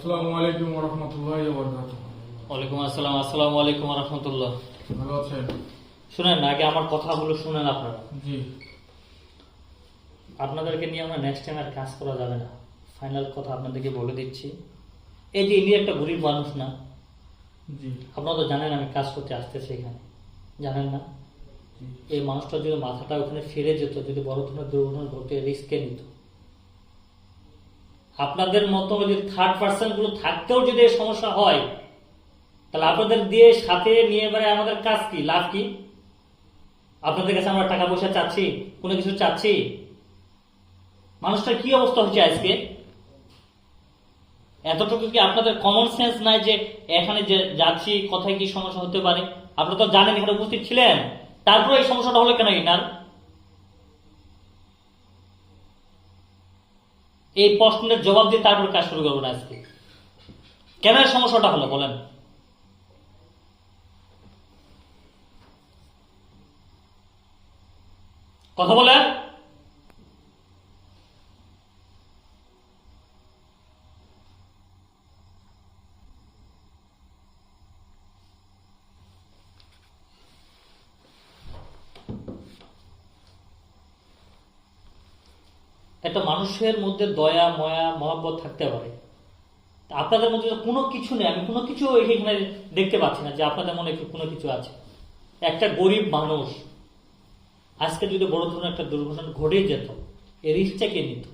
আসসালামু আলাইকুম ওয়া রাহমাতুল্লাহি ওয়া বারাকাতুহু। ওয়ালাইকুম আসসালাম। আসসালামু আলাইকুম ওয়া রাহমাতুল্লাহ। ভালো আছেন? শুনেন, আগে আমার কথাগুলো শুনেন আপনারা। জি আপনাদেরকে নিয়ে আমরা নেক্সট টাইম আর কাজ করা যাবে না। ফাইনাল কথা আপনাদেরকে বলে দিচ্ছি। এই যে ইনি একটা গরিব মানুষ না? জি আপনারা তো জানেন আমি কাজ করতে আসতেছি এখানে, জানেন না? জি। এই মানুষটা যদি মাথাটা ওখানে ফিরে যেত, যদি বড় ধরনের দুর্ঘটনা ঘটে রিস্কে নিত, আপনাদের মতো যদি থার্ড পার্সন গুলো থাকতেও যদি এই সমস্যা হয়, তাহলে আপনাদের দিয়ে সাথে নিয়ে এবারে আমাদের কাজ কি, লাভ কি? আপনাদের কাছে আমরা টাকা পয়সা চাচ্ছি, কোনো কিছু চাচ্ছি? মানুষটার কি অবস্থা হচ্ছে আজকে? এতটুকু কি আপনাদের কমন সেন্স নাই যে এখানে যে যাচ্ছি কোথায় কি সমস্যা হতে পারে? আপনারা তো জানেন, এখানে উপস্থিত ছিলেন, তারপরে এই সমস্যাটা হলো কেন ইনার? এই প্রশ্নের জবাব দিয়ে তারপরে কাজ শুরু করবেন আজকে। কেন এই সমস্যাটা হলো বলেন? কথা বলেন। একটা মানুষের মধ্যে দয়া ময়া মহব্বত থাকতে পারে, তা আপনাদের মধ্যে তো কোনো কিছু নেই। আমি কোনো কিছু এখানে দেখতে পাচ্ছি না যে আপনাদের মনে কোনো কিছু আছে। একটা গরিব মানুষ আজকে যদি বড় ধরনের একটা দুর্ঘটনা ঘটে যেত, এই রিস্কটা কে নিত?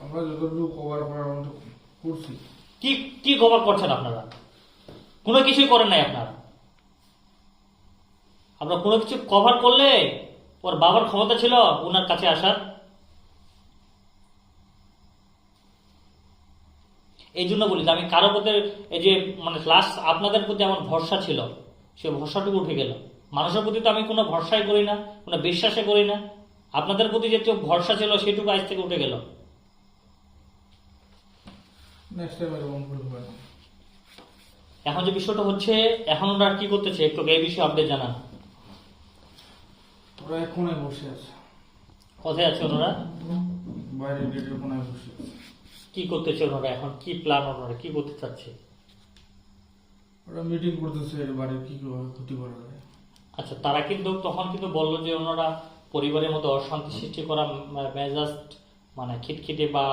আমরা যতটুকু কভার করার মতো করছি। কি কি কভার করছেন আপনারা? কোনো কিছুই করেন নাই আপনারা। আপনারা কোনো কিছু কভার করলে ওর বাবার ক্ষমতা ছিল ওনার কাছে আসার। এই জন্য বলি যে আমি কারো প্রতি এই যে মানে লাস্ট আপনাদের প্রতি আমার ভরসা ছিল, সে ভরসাটুকু উঠে গেল। মানুষের প্রতি তো আমি কোনো ভরসাই করি না, কোনো বিশ্বাসই করি না। আপনাদের প্রতি যে ভরসা ছিল সেটুকু আজ থেকে উঠে গেল। নেক্সট টাইম এরকম ভুল হবে না। এখন যে বিষয়টা হচ্ছে, এখন ওরা কি করতেছে একটু এই বিষয়ে আপডেট জানান। ওরা এক কোনায় বসে আছে, কোথায় আছে ওনারা? বাইরের গেটের কোনায় বসে আছে। কি করতেছে ওনারা এখন? কি প্ল্যান ওনারা কি করতে চাচ্ছে? ওরা মিটিং করতেছে এর বাড়ির কি কিভাবে ক্ষতি করা যায়। আচ্ছা, তারা কিন্তু তখন কিন্তু বললো যে ওনারা পরিবারের মধ্যে অশান্তি সৃষ্টি করা, মেজাজ মানে খিটখিটে বা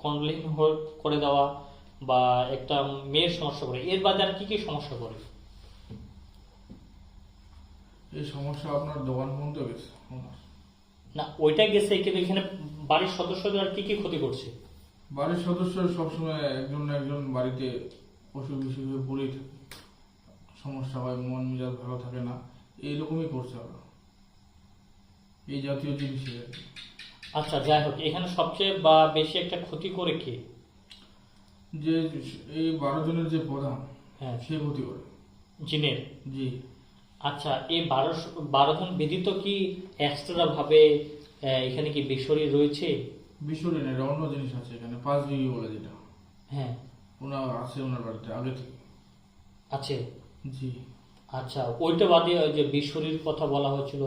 কন্ডলিং করে দেওয়া, বা একটা মেয়ের সমস্যা করে, এর বাদে আর কি কি সমস্যা করে? এই সমস্যা আপনার দোকান পর্যন্ত গেছে ওনার। না, ওইটা গেছে, কিন্তু এখানে বাড়ির সদস্যদের আর কি কি ক্ষতি করছে? বাড়ির সদস্য সবসময় একজন না একজন বাড়িতে অসুখ বিসুখ হয়ে পড়েই থাকে, সমস্যা হয়, মন মেজাজ ভালো থাকে না, এইরকমই করছে ওরা, এই জাতীয় জিনিসই আর কি। আচ্ছা, যাই হোক, এখানে সবচেয়ে বা বেশি একটা ক্ষতি করে কে? যে এই 12 জনের যে প্রধান, হ্যাঁ, সে ক্ষতি করে। জিনের। জি। আচ্ছা, এই 12 জন ব্যতীত কি এক্সট্রা ভাবে এখানে কি বেসরি রয়েছে? বিশ্বরে না, এটা অন্য জিনিস আছে এখানে, 5 ডিগ্রি বলে যেটা, হ্যাঁ, ওনার আছে ওনার বাড়িতে আগে থেকে। আছে। জি আচ্ছা, ওইটা বাদে ওই যে বেসরির কথা বলা হয়েছিল,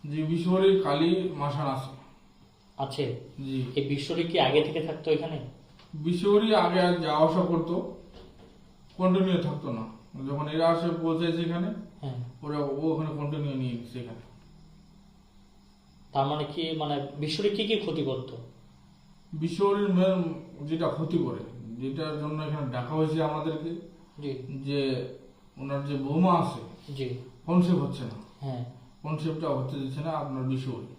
জি। বিশ্বরে কালী মাসান আছে। আছে। জি। এই বেসরি কি আগে থেকে থাকতো এখানে? বিশ্বরে আগে যাওয়া আসা করতো, কন্টিনিউ থাকতো না। যখন এরা আসে পৌঁছেছে এখানে, হ্যাঁ। ওরা ওখানে কন্টিনিউ নিয়ে নিচ্ছে এখানে। তার মানে কি, মানে বেসরি কি কি ক্ষতি করতো? বিশ্বরের মেন যেটা ক্ষতি করে, যেটার জন্য এখানে ডাকা হয়েছে আমাদেরকে, জি যে ওনার যে বৌমা আছে, জি। কনসেপ্ট হচ্ছে না, হ্যাঁ। কনসেপ্টটা হতে দিচ্ছে না আপনার বিশ্বরে,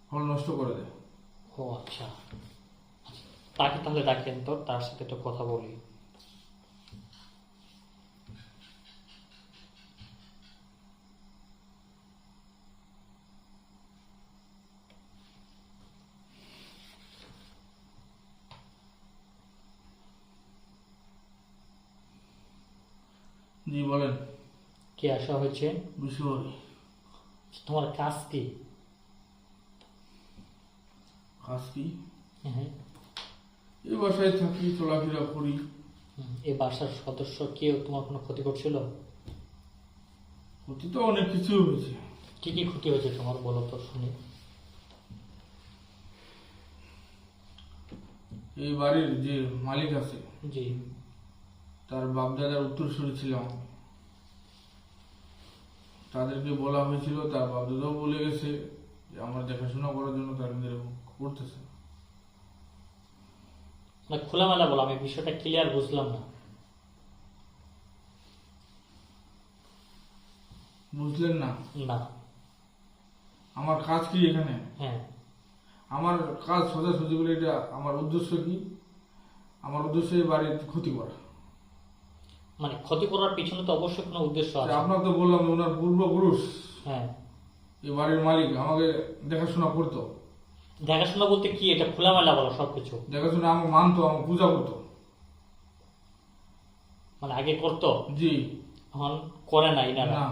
ফল নষ্ট করে দেয়। ও আচ্ছা, তাকে তাহলে ডাকেন তো, তার সাথে তো কথা বলি। জি বলেন। কে আসা হয়েছে? বিশ্বরে। তোমার কাজ কি? কাজ কি? হ্যাঁ। এই বাসায় থাকি, চলাফেরা করি। এই বাসার সদস্য কেউ তোমার কোনো ক্ষতি করছিল? ক্ষতি তো অনেক কিছু হয়েছে। কি কি ক্ষতি হয়েছে তোমার, বলো তো শুনি। এই বাড়ির যে মালিক আছে জি। তার বাপদাদার উত্তরসূরি ছিলাম আমি। তাদেরকে বলা হয়েছিল, তার বাপদাদাও বলে গেছে যে আমার দেখাশোনা করার জন্য তার এরকম করতেছে। না, খোলামেলা বলো, আমি বিষয়টা ক্লিয়ার বুঝলাম না। বুঝলেন না? না। আমার কাজ কি এখানে? হ্যাঁ। আমার কাজ সোজাসুজি বলে, এটা আমার উদ্দেশ্য কি? আমার উদ্দেশ্য এই বাড়ির ক্ষতি করা। মানে ক্ষতি করার পিছনে তো অবশ্যই কোনো উদ্দেশ্য আছে। আপনার তো বললাম ওনার পূর্বপুরুষ হ্যাঁ। এই বাড়ির মালিক আমাকে দেখাশোনা করতো। দেখাশোনা বলতে কি, এটা খোলামেলা বলো সবকিছু। দেখাশোনা আমাকে মানতো, আমাকে পূজা করতো। মানে আগে করতো, জি। এখন করে না এনারা। না।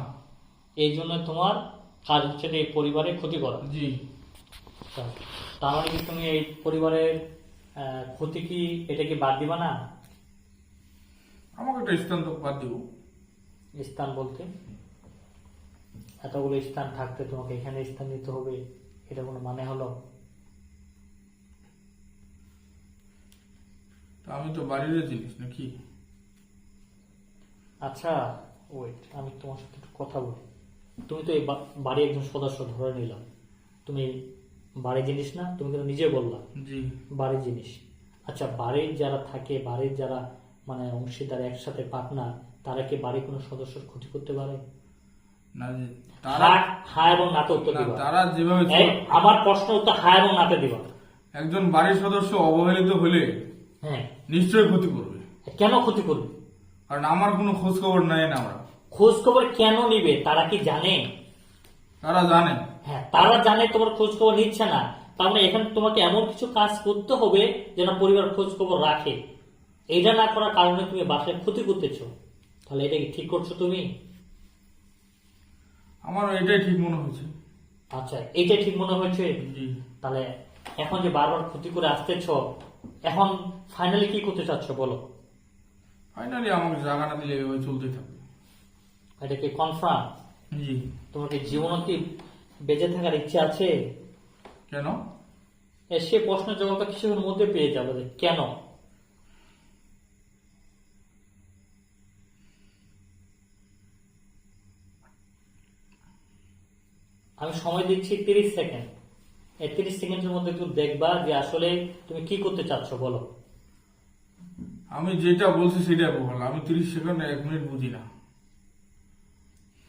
এই জন্য তোমার কাজ হচ্ছে যে এই পরিবারের ক্ষতি করা। জি। আচ্ছা, তার মানে কি তুমি এই পরিবারের ক্ষতি কি, এটা কি বাদ দিবা না? আমাকে একটা স্থান তো বাদ দিব। স্থান বলতে এতগুলো স্থান থাকতে তোমাকে এখানে স্থান নিতে হবে, এটা কোনো মানে হলো? তা আমি তো বাড়ির জিনিস নাকি? আচ্ছা ওয়েট, আমি তোমার সাথে একটু কথা বলি। তুমি তো এই বাড়ির একজন সদস্য ধরে নিলাম, তুমি বাড়ির জিনিস না, তুমি কিন্তু নিজে বললা জি। বাড়ির জিনিস। আচ্ছা, বাড়ির যারা থাকে, বাড়ির যারা মানে অংশীদার, একসাথে পার্টনার, তারা কি বাড়ির কোনো সদস্যের ক্ষতি করতে পারে? না জি। তারা হ্যাঁ এবং নাতে উত্তর না, দিবা। তারা যেভাবে আমার প্রশ্ন উত্তর হ্যাঁ এবং নাতে দিবা। একজন বাড়ির সদস্য অবহেলিত হলে হ্যাঁ। নিশ্চয়ই ক্ষতি করবে। কেন ক্ষতি করবে? কারণ আমার কোনো খোঁজ খবর নাই না। আমরা খোঁজ খবর কেন নিবে? তারা কি জানে? তারা জানে। হ্যাঁ, তারা জানে, তোমার খোঁজ খবর নিচ্ছে না। তার মানে এখানে তোমাকে এমন কিছু কাজ করতে হবে যেন পরিবার খোঁজ খবর রাখে। এটা না করার কারণে তুমি বাসায় ক্ষতি করতেছো, তাহলে এটা কি ঠিক করছো তুমি? আমার এটাই ঠিক মনে হয়েছে। আচ্ছা, এইটাই ঠিক মনে হয়েছে। জি। তাহলে এখন যে বারবার ক্ষতি করে আসতেছ, এখন ফাইনালি কি করতে চাচ্ছ বলো? ফাইনালি আমাকে জায়গা না দিলে এভাবে চলতে থাকবে। এটা কি কনফার্ম? জি। তোমার কি জীবনে কি বেঁচে থাকার ইচ্ছে আছে? কেন? সে প্রশ্নের জবাবটা কিছুক্ষণের মধ্যে পেয়ে যাবে যে কেন। আমি সময় দিচ্ছি 30 সেকেন্ড। এই 30 সেকেন্ডের মধ্যে একটু দেখবা যে আসলে তুমি কি করতে চাচ্ছ বলো। আমি যেটা বলছি সেটা বল। আমি 30 সেকেন্ড 1 মিনিট বুঝি না।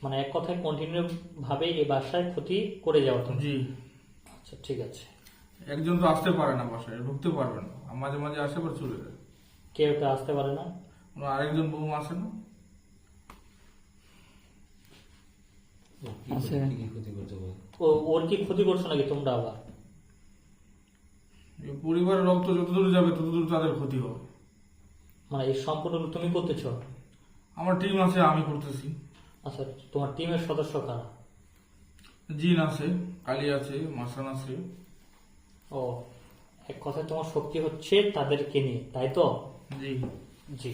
মানে এক কথায় কন্টিনিউ ভাবে এই বাসায় ক্ষতি করে যাওয়া তুমি। জি। আচ্ছা ঠিক আছে। একজন তো আসতে পারে না বাসায়, ঢুকতে পারবে না। মাঝে মাঝে আসে পর চলে যায়। কেউ কেউ আসতে পারে না। আরেকজন বৌমা আসে না। ওর কি ক্ষতি করছো নাকি তোমরা আবার? এই পরিবারের রক্ত যতদূর যাবে ততদূর তাদের ক্ষতি হবে। মানে এই সম্পূর্ণ তুমি করতেছো? আমার টিম আছে, আমি করতেছি। আচ্ছা, তোমার টিমের সদস্য কারা? জিন আছে, কালী আছে, মাসান আছে। ও, এক কথায় তোমার শক্তি হচ্ছে তাদেরকে নিয়ে, তাই তো? জি। জি,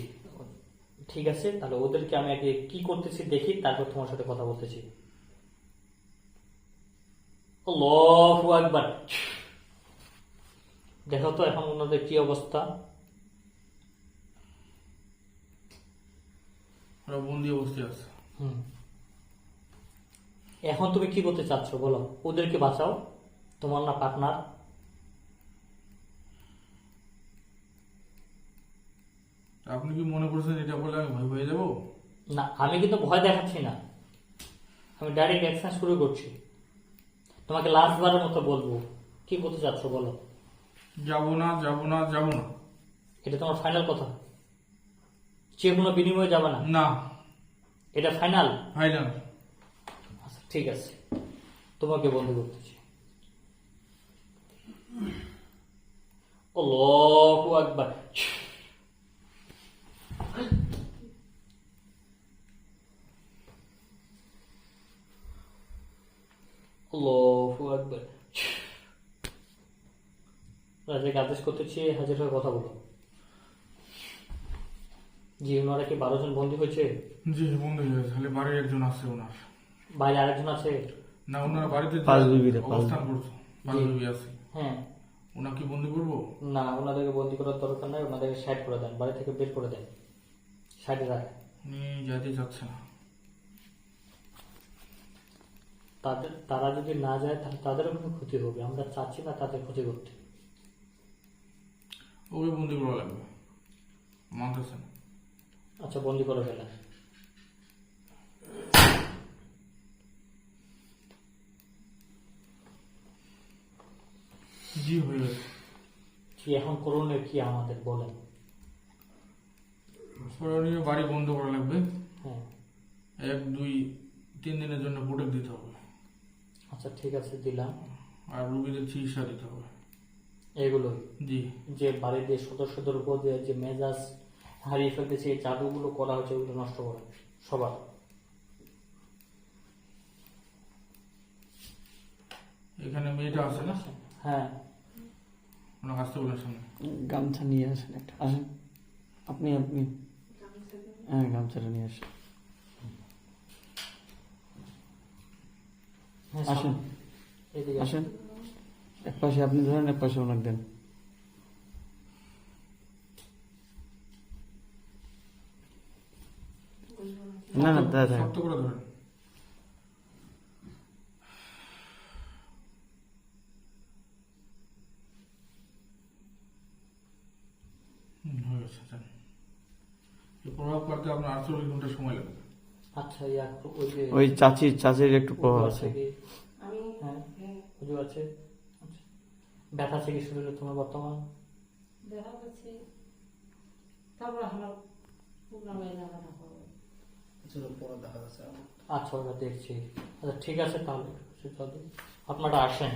ঠিক আছে। তাহলে ওদেরকে আমি আগে কি করতেছি দেখি, তারপর তোমার সাথে কথা বলতেছি। আল্লাহু আকবার। দেখো তো এখন ওনাদের কি অবস্থা। ওরা বন্দি অবস্থায় আছে। এখন তুমি কি করতে চাচ্ছ বলো? ওদেরকে বাঁচাও, তোমার না পার্টনার? আপনি কি মনে করছেন এটা বলে আমি ভয় পেয়ে যাবো? না, আমি কিন্তু ভয় দেখাচ্ছি না, আমি ডাইরেক্ট অ্যাকশন শুরু করছি। তোমাকে লাস্ট বারের মতো বলবো, কি করতে চাচ্ছ বলো? যাবো না, যাবো না, যাবো না। এটা তোমার ফাইনাল কথা? যে কোনো বিনিময়ে যাবে না? না। এটা ফাইনাল? ফাইনাল। আচ্ছা ঠিক আছে, তোমাকে বন্ধ করতেছি। আল্লাহু আকবার। আল্লাহু আকবার। রাজাকে আদেশ করতেছি, হাজির হয়ে কথা বলো। জি, ওনারা কি 12 জন বন্দী হয়েছে? জি, বন্ধু হয়ে গেছে। খালি বাড়ির একজন আছে ওনার। বাইরে আরেকজন আছে? না, ওনারা বাড়িতে পাঁচ বিবি রে, অবস্থান করছে। 5 বিবি আছে। হ্যাঁ, ওনাকে বন্দি করবো? না, ওনাদেরকে বন্দি করার দরকার নাই, ওনাদেরকে সাইড করে দেন, বাড়ি থেকে বের করে দেন, সাইডে রাখেন। উনি যাইতে চাচ্ছে না। তারা যদি না যায় তাহলে তাদেরও কোনো ক্ষতি হবে, আমরা চাচ্ছি না তাদের ক্ষতি করতে। ওকে বন্দি করা লাগবে, মানতেছে না। আচ্ছা, বন্দি করে ফেলেন। জি হয়ে গেছে। কি এখন করণীয় কি আমাদের বলেন? করণীয় বাড়ি বন্ধ করা লাগবে, হ্যাঁ 1-2-3 দিনের জন্য প্রোটেক্ট দিতে হবে, আচ্ছা ঠিক আছে, দিলাম। আর রুগীদের চিকিৎসা দিতে হবে। এগুলোই জি। যে বাড়িতে সদস্যদের উপর যে মেজাজ হারিয়ে ফেলতেছে, এই জাদুগুলো করা হচ্ছে, ওগুলো নষ্ট করা সবার। এখানে মেয়েটা আছে না, হ্যাঁ, ওনাকে আসতে বলেন সামনে। গামছা নিয়ে আসেন একটা, আসেন আপনি হ্যাঁ গামছাটা নিয়ে আসেন। হ্যাঁ, আসেন এদিকে আসেন, এক পাশে আপনি ধরেন, এক পাশে ওনাকে দেন। না না দাদা শক্ত করে ধরেন। হয়ে গেছে, যান। এই প্রভাব করতে আপনার 48 ঘন্টা সময় লাগবে। আচ্ছা, ওই যে ওই চাচির একটু প্রভাব আছে। হ্যাঁ, বুঝতে পারছি। আচ্ছা, ব্যথা আছে কি শরীরে তোমার বর্তমান? দেখা যাচ্ছে, তারপর আমরা প্রোগ্রামে জানাটা করবো। আচ্ছা, ওটা দেখছি। আচ্ছা ঠিক আছে, তাহলে আপনারা আসেন।